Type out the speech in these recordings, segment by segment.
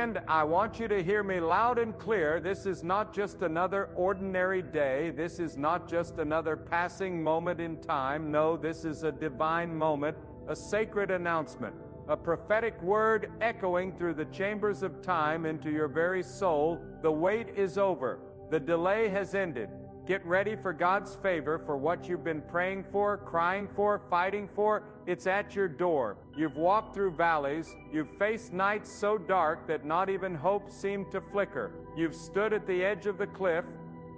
And I want you to hear me loud and clear. This is not just another ordinary day. This is not just another passing moment in time. No, this is a divine moment, a sacred announcement, a prophetic word echoing through the chambers of time into your very soul. The wait is over. The delay has ended. Get ready for God's favor for what you've been praying for, crying for, fighting for. It's at your door. You've walked through valleys. You've faced nights so dark that not even hope seemed to flicker. You've stood at the edge of the cliff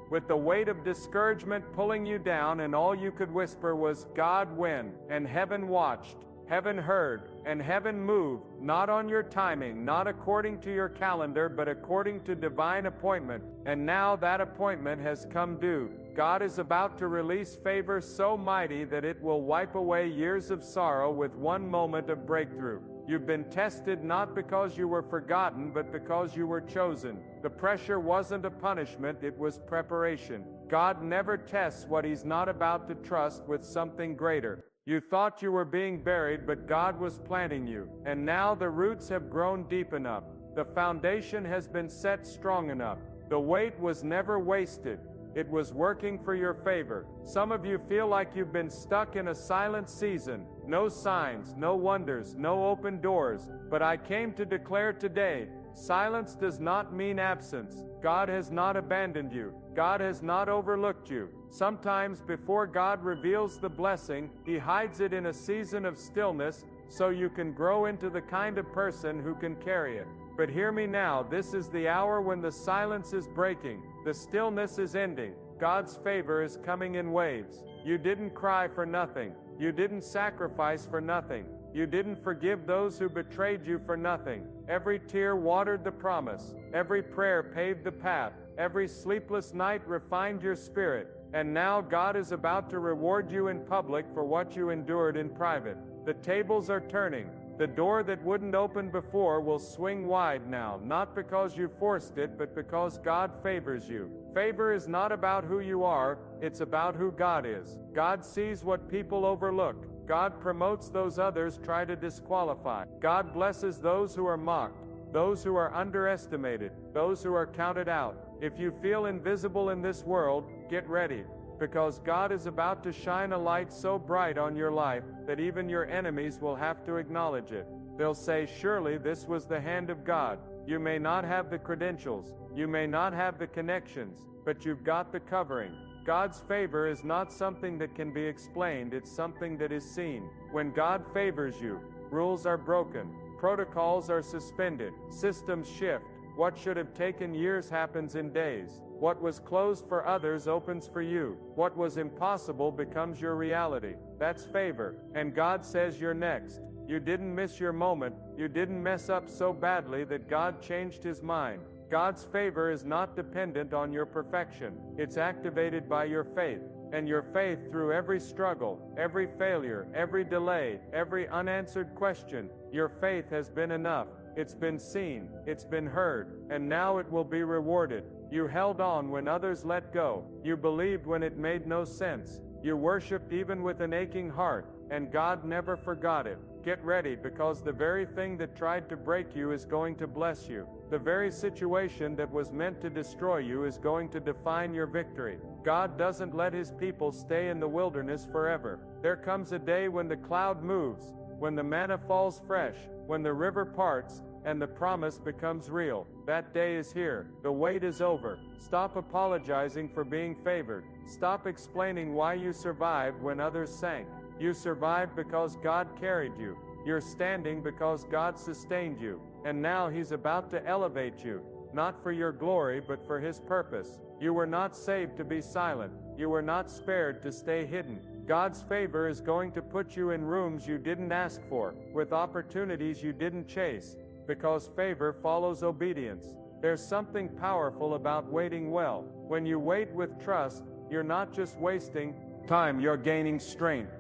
with the weight of discouragement pulling you down, and all you could whisper was, God, when? And heaven watched. Heaven heard, and heaven moved, not on your timing, not according to your calendar, but according to divine appointment. And now that appointment has come due. God is about to release favor so mighty that it will wipe away years of sorrow with one moment of breakthrough. You've been tested not because you were forgotten, but because you were chosen. The pressure wasn't a punishment, it was preparation. God never tests what He's not about to trust with something greater. You thought you were being buried, but God was planting you. And now the roots have grown deep enough. The foundation has been set strong enough. The wait was never wasted. It was working for your favor. Some of you feel like you've been stuck in a silent season. No signs, no wonders, no open doors. But I came to declare today, silence does not mean absence. God has not abandoned you. God has not overlooked you. Sometimes before God reveals the blessing, He hides it in a season of stillness so you can grow into the kind of person who can carry it. But hear me now, this is the hour when the silence is breaking, the stillness is ending, God's favor is coming in waves. You didn't cry for nothing. You didn't sacrifice for nothing. You didn't forgive those who betrayed you for nothing. Every tear watered the promise. Every prayer paved the path. Every sleepless night refined your spirit. And now God is about to reward you in public for what you endured in private. The tables are turning. The door that wouldn't open before will swing wide now, not because you forced it, but because God favors you. Favor is not about who you are, it's about who God is. God sees what people overlook. God promotes those others try to disqualify. God blesses those who are mocked, those who are underestimated, those who are counted out. If you feel invisible in this world, get ready, because God is about to shine a light so bright on your life that even your enemies will have to acknowledge it. They'll say, surely this was the hand of God. You may not have the credentials, you may not have the connections, but you've got the covering. God's favor is not something that can be explained, it's something that is seen. When God favors you, rules are broken, protocols are suspended, systems shift. What should have taken years happens in days. What was closed for others opens for you. What was impossible becomes your reality. That's favor. And God says you're next. You didn't miss your moment. You didn't mess up so badly that God changed His mind. God's favor is not dependent on your perfection. It's activated by your faith. And your faith through every struggle, every failure, every delay, every unanswered question, your faith has been enough. It's been seen, it's been heard, and now it will be rewarded. You held on when others let go. You believed when it made no sense. You worshiped even with an aching heart, and God never forgot it. Get ready, because the very thing that tried to break you is going to bless you. The very situation that was meant to destroy you is going to define your victory. God doesn't let His people stay in the wilderness forever. There comes a day when the cloud moves, when the manna falls fresh, when the river parts, and the promise becomes real. That day is here. The wait is over. Stop apologizing for being favored. Stop explaining why you survived when others sank. You survived because God carried you. You're standing because God sustained you. And now He's about to elevate you, not for your glory but for His purpose. You were not saved to be silent. You were not spared to stay hidden. God's favor is going to put you in rooms you didn't ask for, with opportunities you didn't chase, because favor follows obedience. There's something powerful about waiting well. When you wait with trust, you're not just wasting time, you're gaining strength.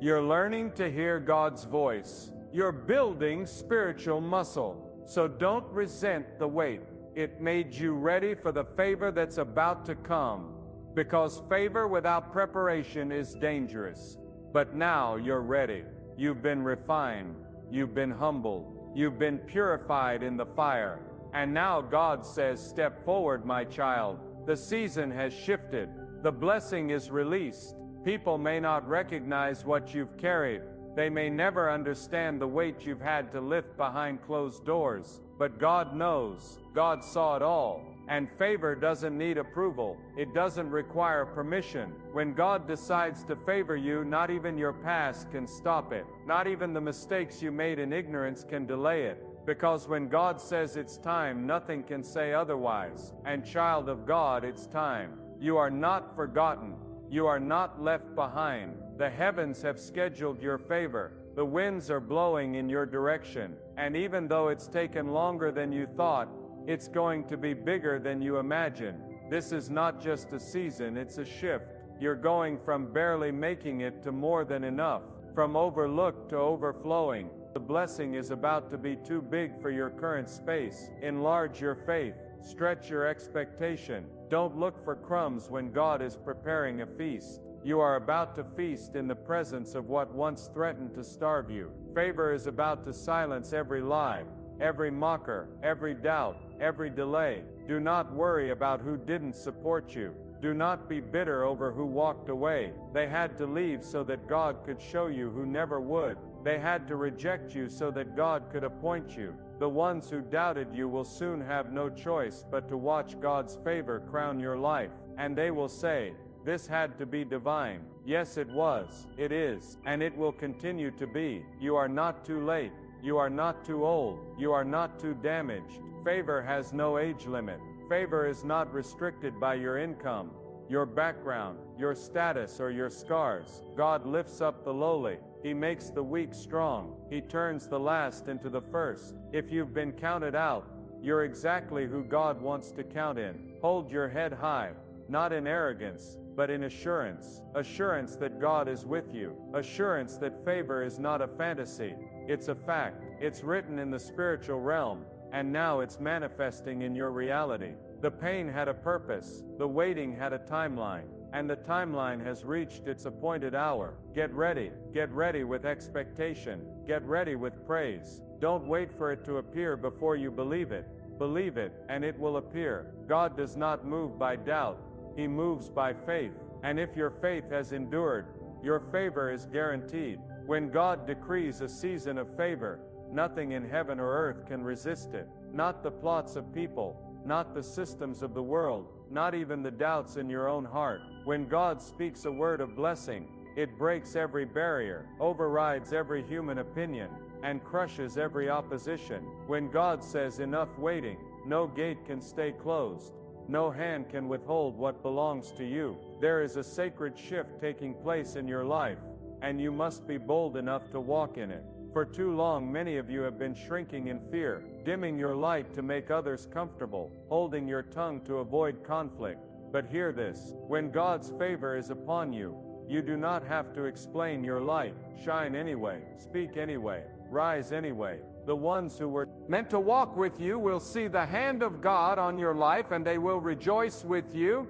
You're learning to hear God's voice. You're building spiritual muscle. So don't resent the wait. It made you ready for the favor that's about to come. Because favor without preparation is dangerous. But now you're ready. You've been refined. You've been humbled. You've been purified in the fire. And now God says, step forward, my child. The season has shifted. The blessing is released. People may not recognize what you've carried. They may never understand the weight you've had to lift behind closed doors. But God knows. God saw it all. And favor doesn't need approval. It doesn't require permission. When God decides to favor you, not even your past can stop it. Not even the mistakes you made in ignorance can delay it. Because when God says it's time, nothing can say otherwise. And child of God, it's time. You are not forgotten. You are not left behind. The heavens have scheduled your favor. The winds are blowing in your direction. And even though it's taken longer than you thought, it's going to be bigger than you imagined. This is not just a season, it's a shift. You're going from barely making it to more than enough. From overlooked to overflowing. The blessing is about to be too big for your current space. Enlarge your faith. Stretch your expectation. Don't look for crumbs when God is preparing a feast. You are about to feast in the presence of what once threatened to starve you. Favor is about to silence every lie, every mocker, every doubt, every delay. Do not worry about who didn't support you. Do not be bitter over who walked away. They had to leave so that God could show you who never would. They had to reject you so that God could appoint you. The ones who doubted you will soon have no choice but to watch God's favor crown your life. And they will say, this had to be divine. Yes, it was, it is, and it will continue to be. You are not too late. You are not too old. You are not too damaged. Favor has no age limit. Favor is not restricted by your income, your background, your status, or your scars. God lifts up the lowly. He makes the weak strong. He turns the last into the first. If you've been counted out, you're exactly who God wants to count in. Hold your head high, not in arrogance, but in assurance. Assurance that God is with you. Assurance that favor is not a fantasy. It's a fact. It's written in the spiritual realm, and now it's manifesting in your reality. The pain had a purpose. The waiting had a timeline. And the timeline has reached its appointed hour. Get ready. Get ready with expectation. Get ready with praise. Don't wait for it to appear before you believe it. Believe it, and it will appear. God does not move by doubt. He moves by faith. And if your faith has endured, your favor is guaranteed. When God decrees a season of favor, nothing in heaven or earth can resist it. Not the plots of people, not the systems of the world, not even the doubts in your own heart. When God speaks a word of blessing, it breaks every barrier, overrides every human opinion, and crushes every opposition. When God says enough waiting, no gate can stay closed. No hand can withhold what belongs to you. There is a sacred shift taking place in your life, and you must be bold enough to walk in it. For too long, many of you have been shrinking in fear, dimming your light to make others comfortable, holding your tongue to avoid conflict. But hear this: when God's favor is upon you, you do not have to explain your light. Shine anyway, speak anyway, rise anyway. The ones who were meant to walk with you will see the hand of God on your life, and they will rejoice with you.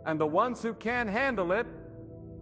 And the ones who can't handle it,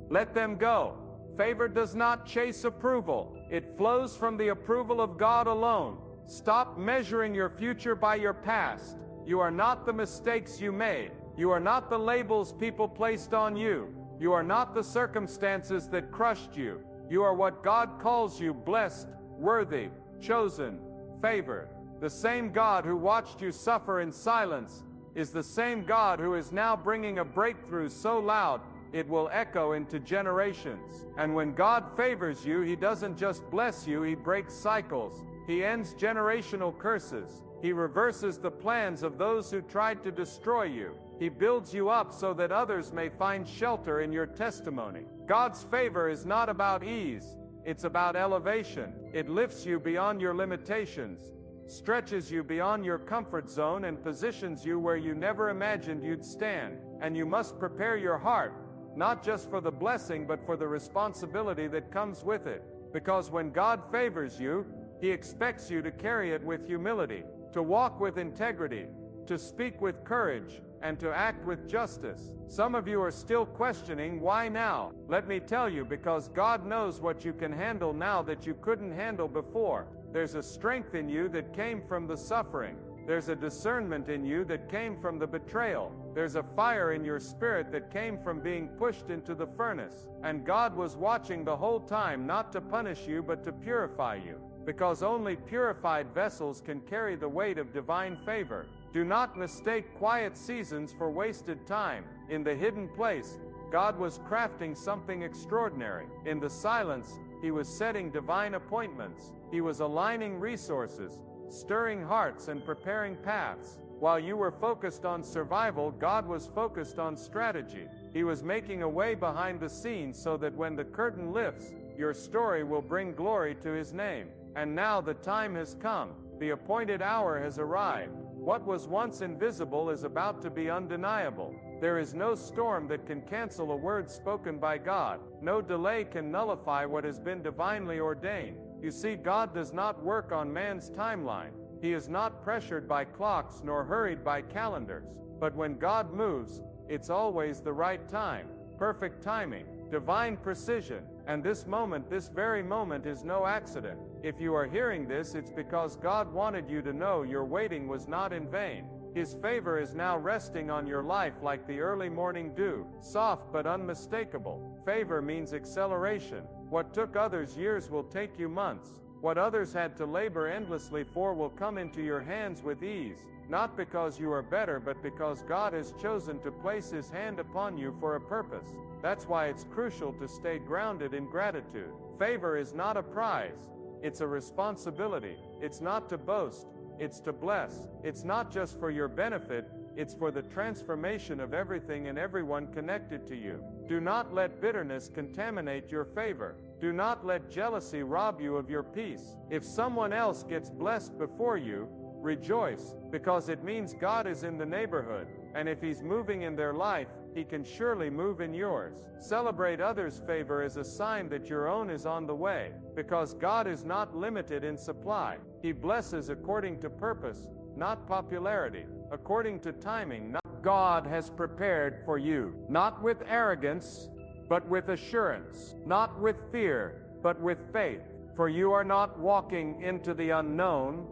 let them go. Favor does not chase approval. It flows from the approval of God alone. Stop measuring your future by your past. You are not the mistakes you made. You are not the labels people placed on you. You are not the circumstances that crushed you. You are what God calls you: blessed, worthy, chosen, favored. The same God who watched you suffer in silence is the same God who is now bringing a breakthrough so loud it will echo into generations. And when God favors you, He doesn't just bless you, He breaks cycles. He ends generational curses. He reverses the plans of those who tried to destroy you. He builds you up so that others may find shelter in your testimony. God's favor is not about ease, it's about elevation. It lifts you beyond your limitations, stretches you beyond your comfort zone, and positions you where you never imagined you'd stand. And you must prepare your heart, not just for the blessing, but for the responsibility that comes with it. Because when God favors you, He expects you to carry it with humility, to walk with integrity, to speak with courage, and to act with justice. Some of you are still questioning, why now? Let me tell you, because God knows what you can handle now that you couldn't handle before. There's a strength in you that came from the suffering. There's a discernment in you that came from the betrayal. There's a fire in your spirit that came from being pushed into the furnace. And God was watching the whole time, not to punish you but to purify you. Because only purified vessels can carry the weight of divine favor. Do not mistake quiet seasons for wasted time. In the hidden place, God was crafting something extraordinary. In the silence, He was setting divine appointments. He was aligning resources, stirring hearts, and preparing paths. While you were focused on survival, God was focused on strategy. He was making a way behind the scenes so that when the curtain lifts, your story will bring glory to His name. And now the time has come. The appointed hour has arrived. What was once invisible is about to be undeniable. There is no storm that can cancel a word spoken by God. No delay can nullify what has been divinely ordained. You see, God does not work on man's timeline. He is not pressured by clocks nor hurried by calendars. But when God moves, it's always the right time. Perfect timing, divine precision. And this moment, this very moment, is no accident. If you are hearing this, it's because God wanted you to know your waiting was not in vain. His favor is now resting on your life like the early morning dew, soft but unmistakable. Favor means acceleration. What took others years will take you months. What others had to labor endlessly for will come into your hands with ease, not because you are better, but because God has chosen to place His hand upon you for a purpose. That's why it's crucial to stay grounded in gratitude. Favor is not a prize. It's a responsibility. It's not to boast. It's to bless. It's not just for your benefit. It's for the transformation of everything and everyone connected to you. Do not let bitterness contaminate your favor. Do not let jealousy rob you of your peace. If someone else gets blessed before you, rejoice, because it means God is in the neighborhood. And if He's moving in their life, He can surely move in yours. Celebrate others' favor as a sign that your own is on the way, because God is not limited in supply. He blesses according to purpose, not popularity, according to timing. God has prepared for you, not with arrogance, but with assurance, not with fear, but with faith. For you are not walking into the unknown,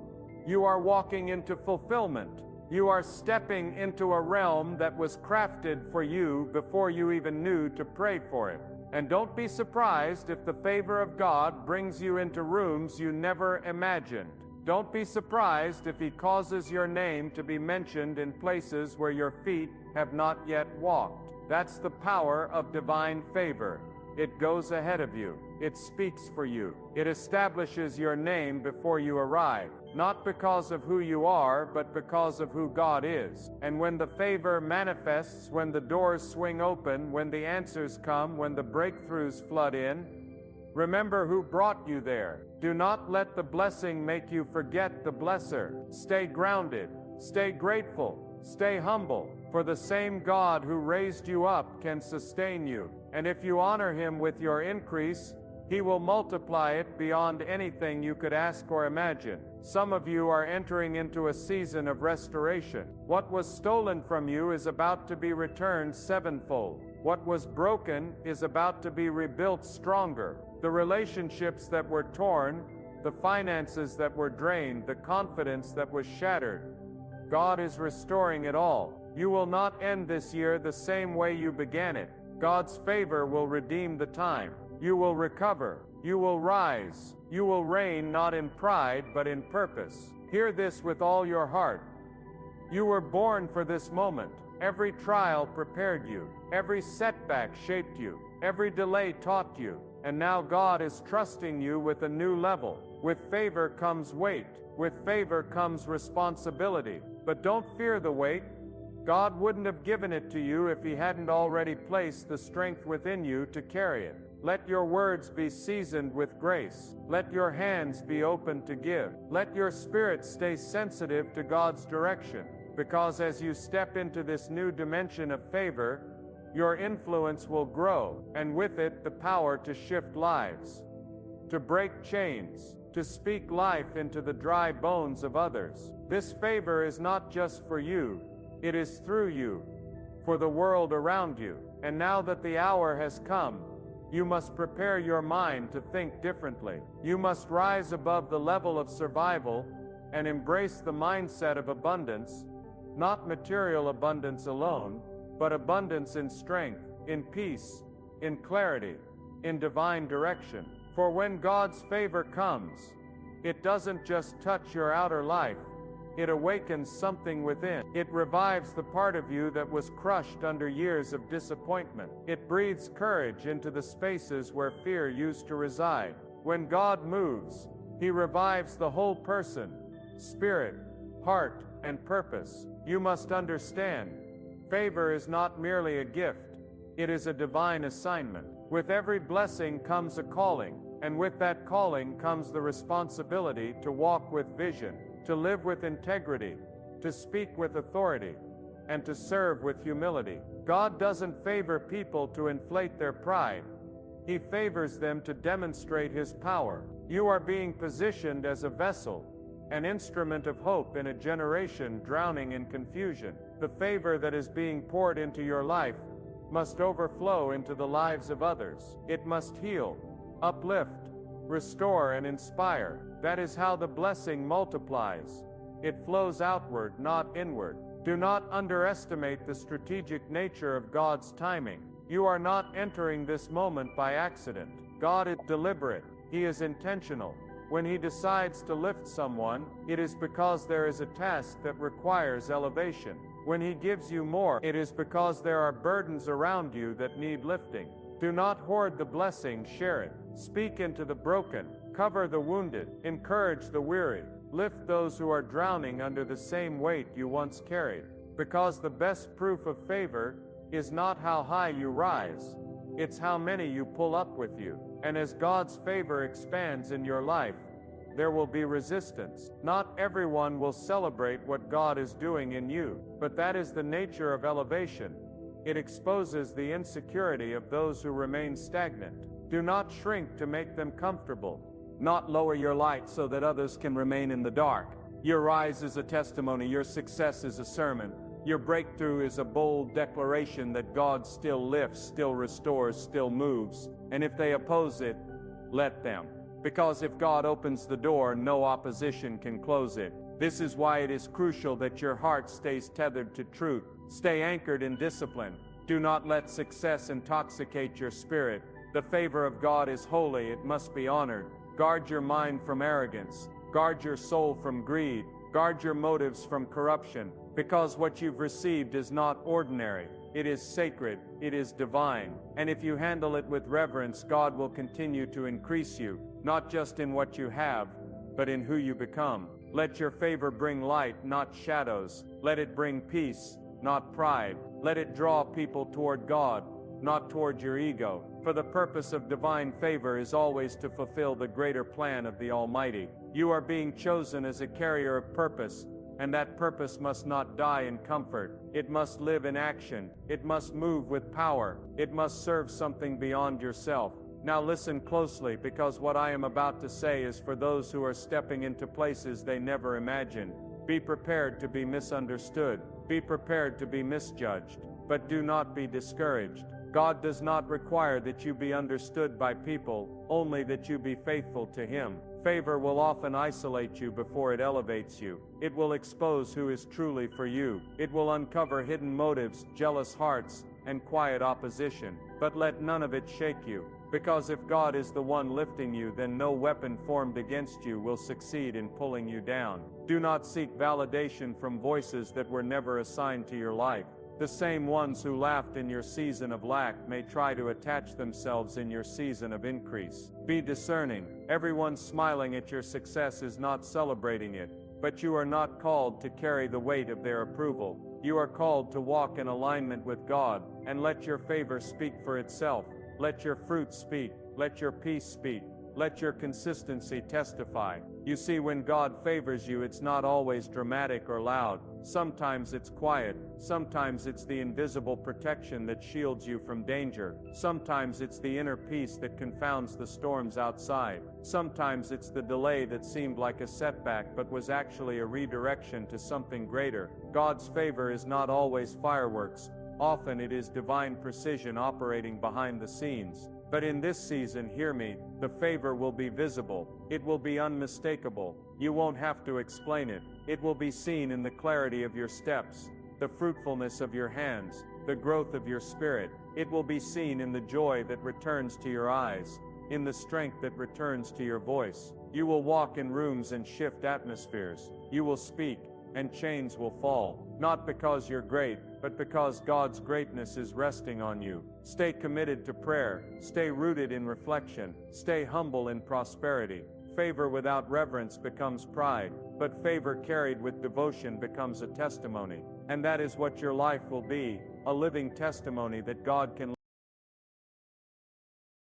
you are walking into fulfillment. You are stepping into a realm that was crafted for you before you even knew to pray for it. And don't be surprised if the favor of God brings you into rooms you never imagined. Don't be surprised if He causes your name to be mentioned in places where your feet have not yet walked. That's the power of divine favor. It goes ahead of you. It speaks for you. It establishes your name before you arrive, not because of who you are, but because of who God is. And when the favor manifests, when the doors swing open, when the answers come, when the breakthroughs flood in, remember who brought you there. Do not let the blessing make you forget the blesser. Stay grounded. Stay grateful. Stay humble. For the same God who raised you up can sustain you. And if you honor Him with your increase, He will multiply it beyond anything you could ask or imagine. Some of you are entering into a season of restoration. What was stolen from you is about to be returned sevenfold. What was broken is about to be rebuilt stronger. The relationships that were torn, the finances that were drained, the confidence that was shattered, God is restoring it all. You will not end this year the same way you began it. God's favor will redeem the time. You will recover. You will rise. You will reign not in pride, but in purpose. Hear this with all your heart. You were born for this moment. Every trial prepared you. Every setback shaped you. Every delay taught you. And now God is trusting you with a new level. With favor comes weight. With favor comes responsibility. But don't fear the weight. God wouldn't have given it to you if He hadn't already placed the strength within you to carry it. Let your words be seasoned with grace. Let your hands be open to give. Let your spirit stay sensitive to God's direction. Because as you step into this new dimension of favor, your influence will grow, and with it the power to shift lives, to break chains, to speak life into the dry bones of others. This favor is not just for you, it is through you, for the world around you. And now that the hour has come, You must prepare your mind to think differently. You must rise above the level of survival and embrace the mindset of abundance, not material abundance alone, but abundance in strength, in peace, in clarity, in divine direction. For when God's favor comes, it doesn't just touch your outer life, it awakens something within. It revives the part of you that was crushed under years of disappointment. It breathes courage into the spaces where fear used to reside. When God moves, He revives the whole person, spirit, heart, and purpose. You must understand, favor is not merely a gift, it is a divine assignment. With every blessing comes a calling, and with that calling comes the responsibility to walk with vision, to live with integrity, to speak with authority, and to serve with humility. God doesn't favor people to inflate their pride. He favors them to demonstrate His power. You are being positioned as a vessel, an instrument of hope in a generation drowning in confusion. The favor that is being poured into your life must overflow into the lives of others. It must heal, uplift, restore, and inspire. That is how the blessing multiplies. It flows outward, not inward. Do not underestimate the strategic nature of God's timing. You are not entering this moment by accident. God is deliberate. He is intentional. When He decides to lift someone, it is because there is a task that requires elevation. When He gives you more, it is because there are burdens around you that need lifting. Do not hoard the blessing, share it. Speak into the broken, cover the wounded, encourage the weary, lift those who are drowning under the same weight you once carried. Because the best proof of favor is not how high you rise, it's how many you pull up with you. And as God's favor expands in your life, there will be resistance. Not everyone will celebrate what God is doing in you, but that is the nature of elevation. It exposes the insecurity of those who remain stagnant. Do not shrink to make them comfortable. Not lower your light so that others can remain in the dark. Your rise is a testimony. Your success is a sermon. Your breakthrough is a bold declaration that God still lifts, still restores, still moves. And if they oppose it, let them. Because if God opens the door, no opposition can close it. This is why it is crucial that your heart stays tethered to truth. Stay anchored in discipline. Do not let success intoxicate your spirit. The favor of God is holy. It must be honored. Guard your mind from arrogance. Guard your soul from greed. Guard your motives from corruption. Because what you've received is not ordinary. It is sacred. It is divine. And if you handle it with reverence, God will continue to increase you, not just in what you have, but in who you become. Let your favor bring light, not shadows. Let it bring peace, not pride. Let it draw people toward God, not toward your ego. For the purpose of divine favor is always to fulfill the greater plan of the Almighty. You are being chosen as a carrier of purpose, and that purpose must not die in comfort. It must live in action. It must move with power. It must serve something beyond yourself. Now listen closely, because what I am about to say is for those who are stepping into places they never imagined. Be prepared to be misunderstood. Be prepared to be misjudged. But do not be discouraged. God does not require that you be understood by people, only that you be faithful to Him. Favor will often isolate you before it elevates you. It will expose who is truly for you. It will uncover hidden motives, jealous hearts, and quiet opposition. But let none of it shake you. Because if God is the one lifting you, then no weapon formed against you will succeed in pulling you down. Do not seek validation from voices that were never assigned to your life. The same ones who laughed in your season of lack may try to attach themselves in your season of increase. Be discerning. Everyone smiling at your success is not celebrating it, but you are not called to carry the weight of their approval. You are called to walk in alignment with God, and let your favor speak for itself. Let your fruit speak. Let your peace speak. Let your consistency testify. You see, when God favors you, it's not always dramatic or loud. Sometimes it's quiet. Sometimes it's the invisible protection that shields you from danger. Sometimes it's the inner peace that confounds the storms outside. Sometimes it's the delay that seemed like a setback but was actually a redirection to something greater. God's favor is not always fireworks. Often it is divine precision operating behind the scenes. But in this season, hear me, the favor will be visible. It will be unmistakable. You won't have to explain it. It will be seen in the clarity of your steps, the fruitfulness of your hands, the growth of your spirit. It will be seen in the joy that returns to your eyes, in the strength that returns to your voice. You will walk in rooms and shift atmospheres. You will speak, and chains will fall. Not because you're great, but because God's greatness is resting on you. Stay committed to prayer. Stay rooted in reflection. Stay humble in prosperity. Favor without reverence becomes pride, but favor carried with devotion becomes a testimony. And that is what your life will be, a living testimony that God can.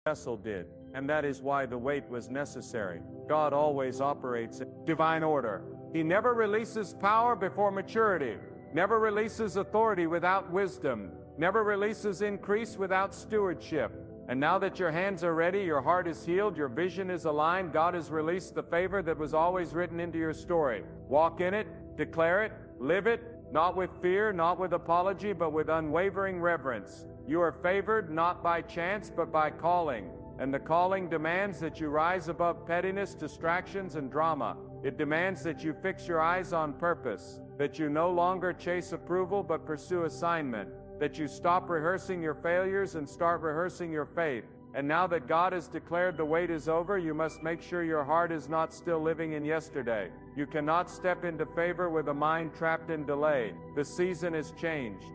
Vessel did, and that is why the wait was necessary. God always operates in divine order. He never releases power before maturity, never releases authority without wisdom, never releases increase without stewardship. And now that your hands are ready, your heart is healed, your vision is aligned, God has released the favor that was always written into your story. Walk in it, declare it, live it, not with fear, not with apology, but with unwavering reverence. You are favored not by chance, but by calling. And the calling demands that you rise above pettiness, distractions, and drama. It demands that you fix your eyes on purpose, that you no longer chase approval, but pursue assignment, that you stop rehearsing your failures and start rehearsing your faith. And now that God has declared the wait is over, you must make sure your heart is not still living in yesterday. You cannot step into favor with a mind trapped in delay. The season has changed.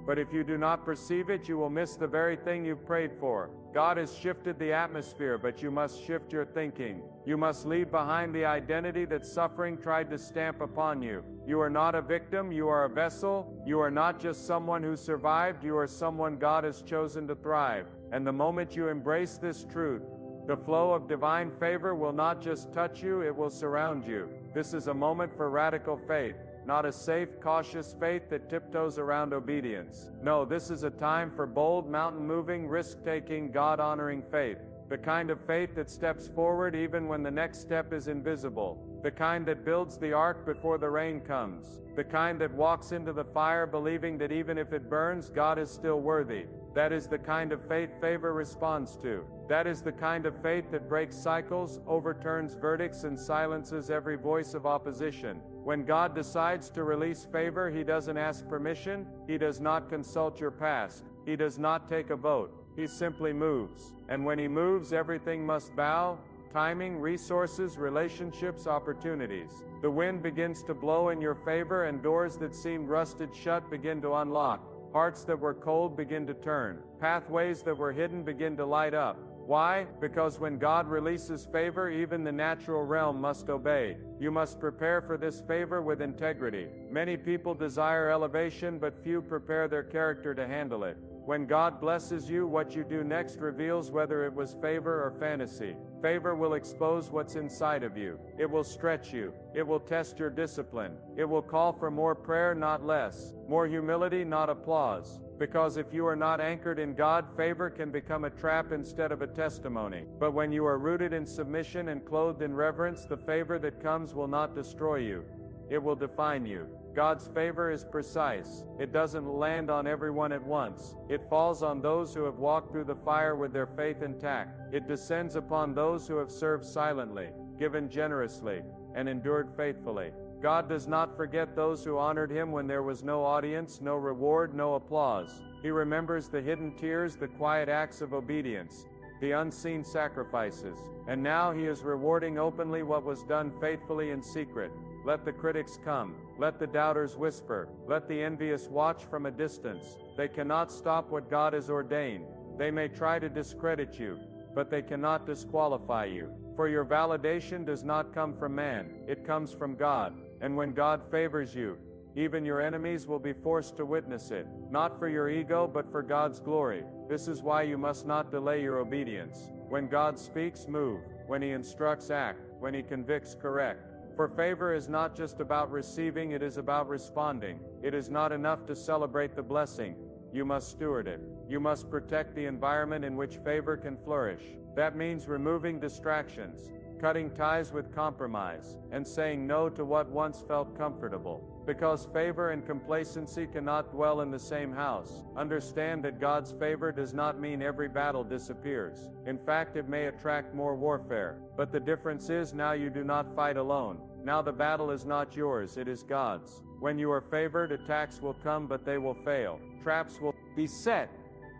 But if you do not perceive it, you will miss the very thing you've prayed for. God has shifted the atmosphere, but you must shift your thinking. You must leave behind the identity that suffering tried to stamp upon you. You are not a victim, you are a vessel. You are not just someone who survived, you are someone God has chosen to thrive. And the moment you embrace this truth, the flow of divine favor will not just touch you, it will surround you. This is a moment for radical faith. Not a safe, cautious faith that tiptoes around obedience. No, this is a time for bold, mountain-moving, risk-taking, God-honoring faith. The kind of faith that steps forward even when the next step is invisible. The kind that builds the ark before the rain comes. The kind that walks into the fire believing that even if it burns, God is still worthy. That is the kind of faith favor responds to. That is the kind of faith that breaks cycles, overturns verdicts, and silences every voice of opposition. When God decides to release favor, He doesn't ask permission, He does not consult your past, He does not take a vote, He simply moves. And when He moves, everything must bow: timing, resources, relationships, opportunities. The wind begins to blow in your favor, and doors that seemed rusted shut begin to unlock. Hearts that were cold begin to turn. Pathways that were hidden begin to light up. Why? Because when God releases favor, even the natural realm must obey. You must prepare for this favor with integrity. Many people desire elevation, but few prepare their character to handle it. When God blesses you, what you do next reveals whether it was favor or fantasy. Favor will expose what's inside of you. It will stretch you. It will test your discipline. It will call for more prayer, not less. More humility, not applause. Because if you are not anchored in God, favor can become a trap instead of a testimony. But when you are rooted in submission and clothed in reverence, the favor that comes will not destroy you. It will define you. God's favor is precise. It doesn't land on everyone at once. It falls on those who have walked through the fire with their faith intact. It descends upon those who have served silently, given generously, and endured faithfully. God does not forget those who honored Him when there was no audience, no reward, no applause. He remembers the hidden tears, the quiet acts of obedience, the unseen sacrifices. And now He is rewarding openly what was done faithfully in secret. Let the critics come. Let the doubters whisper. Let the envious watch from a distance. They cannot stop what God has ordained. They may try to discredit you, but they cannot disqualify you. For your validation does not come from man. It comes from God. And when God favors you, even your enemies will be forced to witness it, not for your ego, but for God's glory. This is why you must not delay your obedience. When God speaks, move. When He instructs, act. When He convicts, correct. For favor is not just about receiving, it is about responding. It is not enough to celebrate the blessing. You must steward it. You must protect the environment in which favor can flourish. That means removing distractions. cutting ties with compromise, and saying no to what once felt comfortable. Because favor and complacency cannot dwell in the same house. Understand that God's favor does not mean every battle disappears. In fact, it may attract more warfare. But the difference is now you do not fight alone. Now the battle is not yours, it is God's. When you are favored, attacks will come, but they will fail. Traps will be set,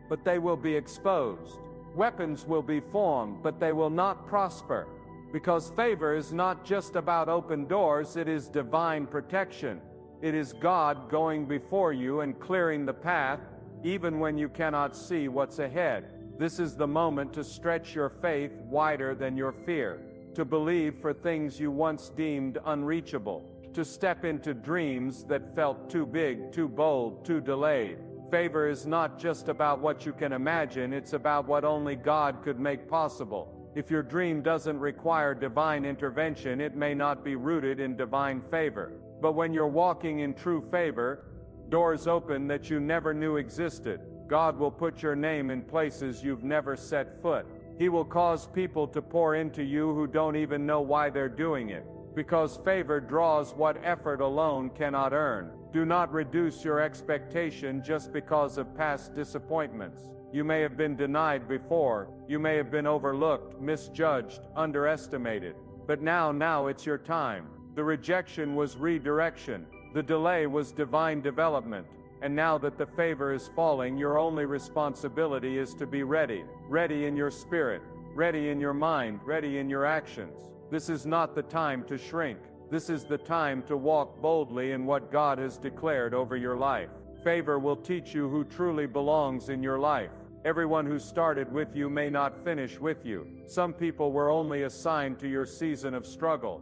but they will be exposed. Weapons will be formed, but they will not prosper. Because favor is not just about open doors, it is divine protection. It is God going before you and clearing the path, even when you cannot see what's ahead. This is the moment to stretch your faith wider than your fear, to believe for things you once deemed unreachable, to step into dreams that felt too big, too bold, too delayed. Favor is not just about what you can imagine, it's about what only God could make possible. If your dream doesn't require divine intervention, it may not be rooted in divine favor. But when you're walking in true favor, doors open that you never knew existed. God will put your name in places you've never set foot. He will cause people to pour into you who don't even know why they're doing it. Because favor draws what effort alone cannot earn. Do not reduce your expectation just because of past disappointments. You may have been denied before. You may have been overlooked, misjudged, underestimated. But now it's your time. The rejection was redirection. The delay was divine development. And now that the favor is falling, your only responsibility is to be ready. Ready in your spirit. Ready in your mind. Ready in your actions. This is not the time to shrink. This is the time to walk boldly in what God has declared over your life. Favor will teach you who truly belongs in your life. Everyone who started with you may not finish with you. Some people were only assigned to your season of struggle,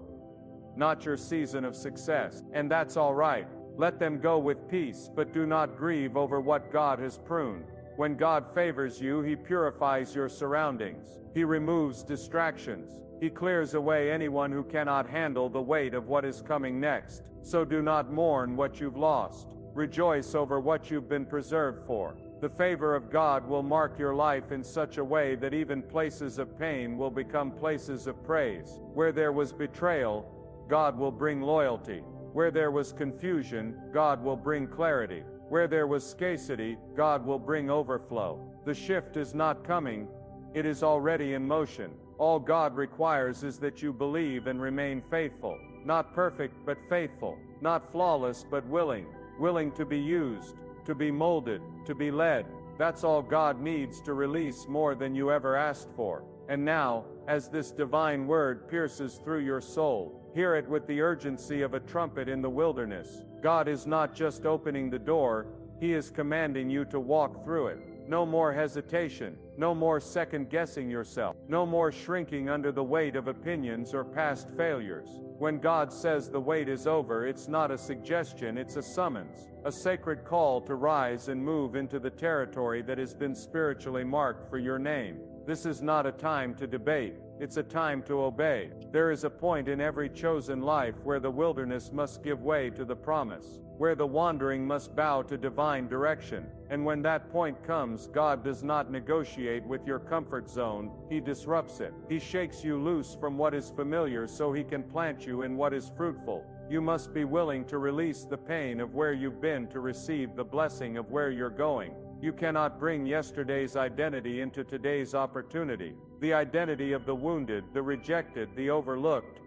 not your season of success. And that's all right. Let them go with peace, but do not grieve over what God has pruned. When God favors you, He purifies your surroundings. He removes distractions. He clears away anyone who cannot handle the weight of what is coming next. So do not mourn what you've lost. Rejoice over what you've been preserved for. The favor of God will mark your life in such a way that even places of pain will become places of praise. Where there was betrayal, God will bring loyalty. Where there was confusion, God will bring clarity. Where there was scarcity, God will bring overflow. The shift is not coming, it is already in motion. All God requires is that you believe and remain faithful. Not perfect, but faithful. Not flawless, but willing. Willing to be used, to be molded, to be led. That's all God needs to release more than you ever asked for. And now, as this divine word pierces through your soul, hear it with the urgency of a trumpet in the wilderness. God is not just opening the door, He is commanding you to walk through it. No more hesitation, no more second-guessing yourself, no more shrinking under the weight of opinions or past failures. When God says the wait is over, it's not a suggestion, it's a summons, a sacred call to rise and move into the territory that has been spiritually marked for your name. This is not a time to debate, it's a time to obey. There is a point in every chosen life where the wilderness must give way to the promise, where the wandering must bow to divine direction. And when that point comes, God does not negotiate with your comfort zone, He disrupts it. He shakes you loose from what is familiar so He can plant you in what is fruitful. You must be willing to release the pain of where you've been to receive the blessing of where you're going. You cannot bring yesterday's identity into today's opportunity. The identity of the wounded, the rejected, the overlooked.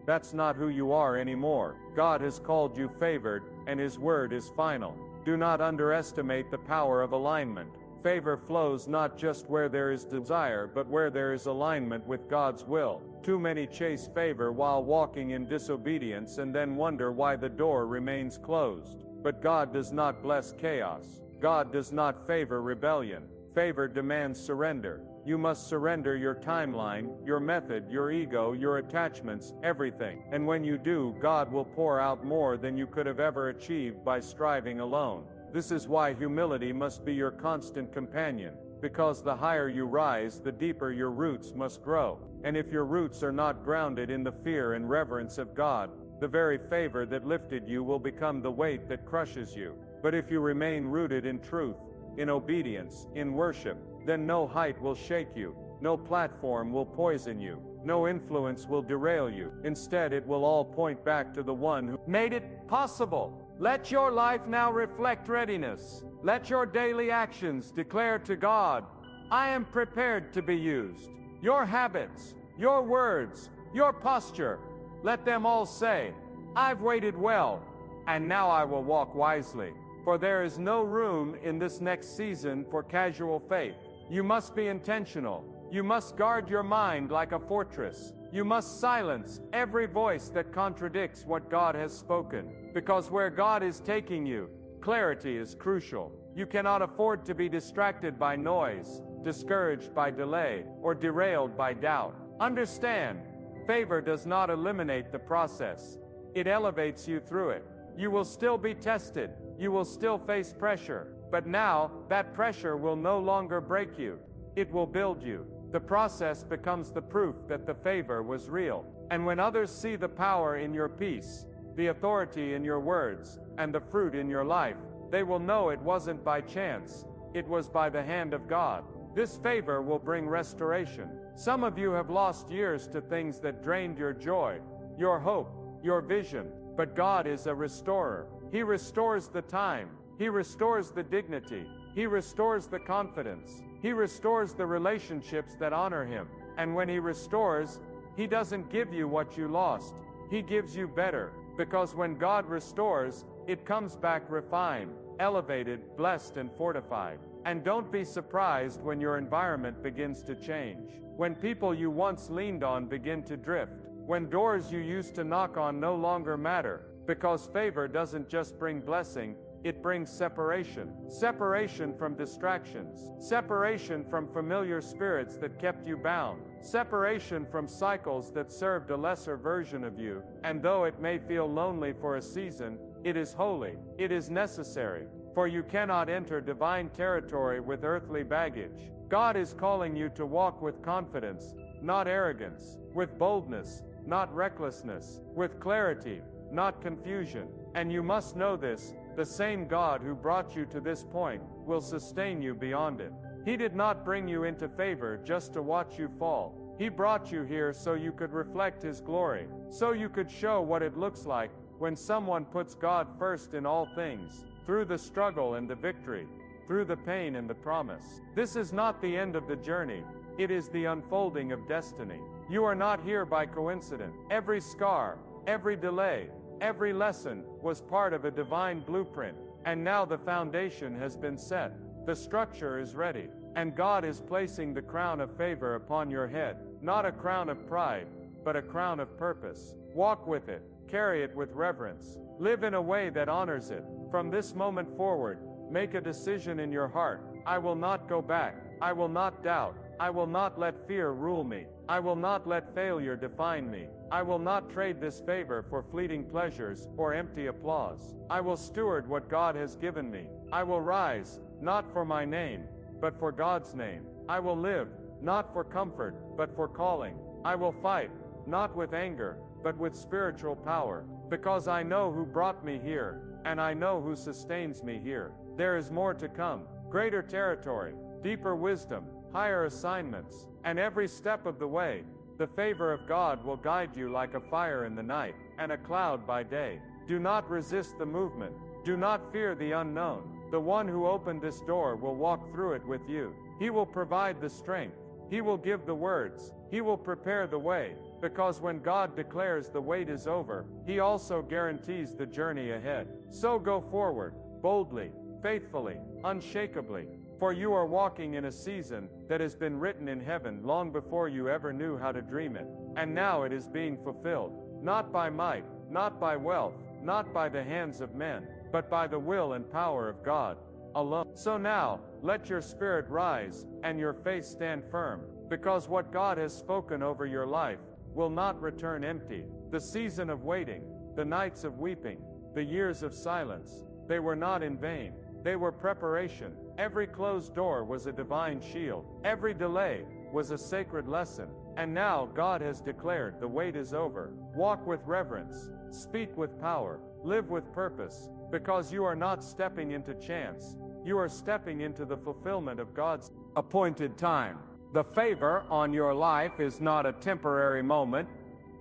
That's not who you are anymore. God has called you favored, and His word is final. Do not underestimate the power of alignment. Favor flows not just where there is desire, but where there is alignment with God's will. Too many chase favor while walking in disobedience and then wonder why the door remains closed. But God does not bless chaos. God does not favor rebellion. Favor demands surrender. You must surrender your timeline, your method, your ego, your attachments, everything. And when you do, God will pour out more than you could have ever achieved by striving alone. This is why humility must be your constant companion. Because the higher you rise, the deeper your roots must grow. And if your roots are not grounded in the fear and reverence of God, the very favor that lifted you will become the weight that crushes you. But if you remain rooted in truth, in obedience, in worship, then no height will shake you, no platform will poison you, No influence will derail you. Instead, it will all point back to the one who made it possible. Let your life now reflect readiness. Let your daily actions declare to God, I am prepared to be used. Your habits, your words, your posture, let them all say, I've waited well, and now I will walk wisely. For there is no room in this next season for casual faith. You must be intentional. You must guard your mind like a fortress. You must silence every voice that contradicts what God has spoken. Because where God is taking you, clarity is crucial. You cannot afford to be distracted by noise, discouraged by delay, or derailed by doubt. Understand, favor does not eliminate the process. It elevates you through it. You will still be tested. You will still face pressure. But now, that pressure will no longer break you. It will build you. The process becomes the proof that the favor was real. And when others see the power in your peace, the authority in your words, and the fruit in your life, they will know it wasn't by chance. It was by the hand of God. This favor will bring restoration. Some of you have lost years to things that drained your joy, your hope, your vision. But God is a restorer. He restores the time. He restores the dignity. He restores the confidence. He restores the relationships that honor Him. And when He restores, He doesn't give you what you lost. He gives you better. Because when God restores, it comes back refined, elevated, blessed, and fortified. And don't be surprised when your environment begins to change. When people you once leaned on begin to drift. When doors you used to knock on no longer matter. Because favor doesn't just bring blessing, it brings separation. Separation from distractions. Separation from familiar spirits that kept you bound. Separation from cycles that served a lesser version of you. And though it may feel lonely for a season, it is holy. It is necessary. For you cannot enter divine territory with earthly baggage. God is calling you to walk with confidence, not arrogance. With boldness, not recklessness. With clarity, not confusion. And you must know this. The same God who brought you to this point will sustain you beyond it. He did not bring you into favor just to watch you fall. He brought you here so you could reflect His glory, so you could show what it looks like when someone puts God first in all things, through the struggle and the victory, through the pain and the promise. This is not the end of the journey. It is the unfolding of destiny. You are not here by coincidence. Every scar, every delay, every lesson was part of a divine blueprint, and now the foundation has been set. The structure is ready, and God is placing the crown of favor upon your head, not a crown of pride, but a crown of purpose. Walk with it, carry it with reverence, live in a way that honors it. From this moment forward, make a decision in your heart. I will not go back. I will not doubt. I will not let fear rule me. I will not let failure define me. I will not trade this favor for fleeting pleasures or empty applause. I will steward what God has given me. I will rise, not for my name, but for God's name. I will live, not for comfort, but for calling. I will fight, not with anger, but with spiritual power, because I know who brought me here, and I know who sustains me here. There is more to come, greater territory, deeper wisdom, higher assignments, and every step of the way, the favor of God will guide you like a fire in the night, and a cloud by day. Do not resist the movement. Do not fear the unknown. The one who opened this door will walk through it with you. He will provide the strength. He will give the words. He will prepare the way. Because when God declares the wait is over, He also guarantees the journey ahead. So go forward, boldly, faithfully, unshakably. For you are walking in a season that has been written in heaven long before you ever knew how to dream it. And now it is being fulfilled, not by might, not by wealth, not by the hands of men, but by the will and power of God alone. So now, let your spirit rise, and your faith stand firm, because what God has spoken over your life will not return empty. The season of waiting, the nights of weeping, the years of silence, they were not in vain. They were preparation. Every closed door was a divine shield. Every delay was a sacred lesson. And now God has declared the wait is over. Walk with reverence. Speak with power. Live with purpose. Because you are not stepping into chance. You are stepping into the fulfillment of God's appointed time. The favor on your life is not a temporary moment,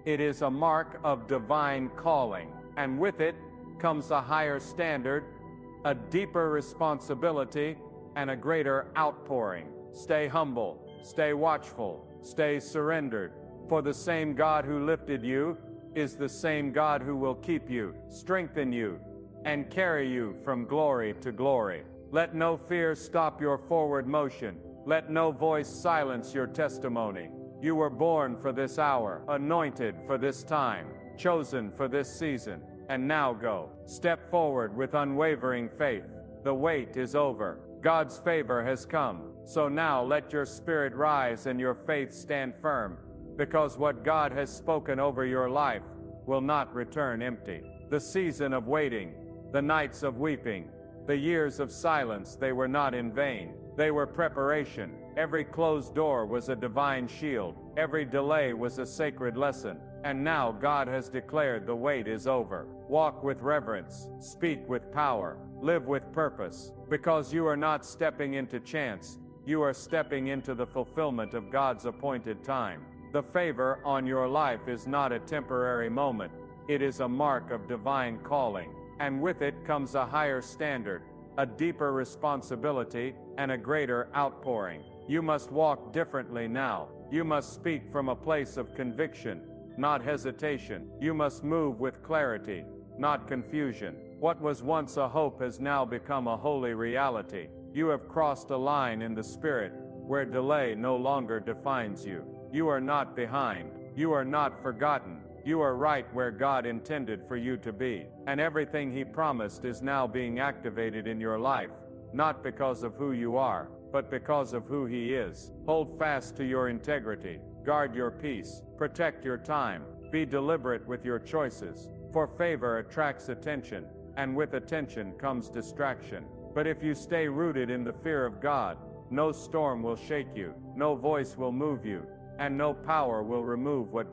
it is a mark of divine calling, and with it comes a higher standard, a deeper responsibility, and a greater outpouring. Stay humble, stay watchful, stay surrendered, for the same God who lifted you is the same God who will keep you, strengthen you, and carry you from glory to glory. Let no fear stop your forward motion. Let no voice silence your testimony. You were born for this hour, anointed for this time, chosen for this season, and now go. Step forward with unwavering faith. The wait is over. God's favor has come. So now let your spirit rise and your faith stand firm, because what God has spoken over your life will not return empty. The season of waiting, the nights of weeping, the years of silence, they were not in vain. They were preparation. Every closed door was a divine shield. Every delay was a sacred lesson. And now God has declared the wait is over. Walk with reverence, speak with power, live with purpose, because you are not stepping into chance. You are stepping into the fulfillment of God's appointed time. The favor on your life is not a temporary moment. It is a mark of divine calling, and with it comes a higher standard, a deeper responsibility, and a greater outpouring. You must walk differently now. You must speak from a place of conviction, not hesitation. You must move with clarity, not confusion. What was once a hope has now become a holy reality. You have crossed a line in the Spirit where delay no longer defines you. You are not behind. You are not forgotten. You are right where God intended for you to be. And everything He promised is now being activated in your life, not because of who you are, but because of who He is. Hold fast to your integrity. Guard your peace. Protect your time. Be deliberate with your choices. For favor attracts attention, and with attention comes distraction. But if you stay rooted in the fear of God, no storm will shake you, no voice will move you, and no power will remove what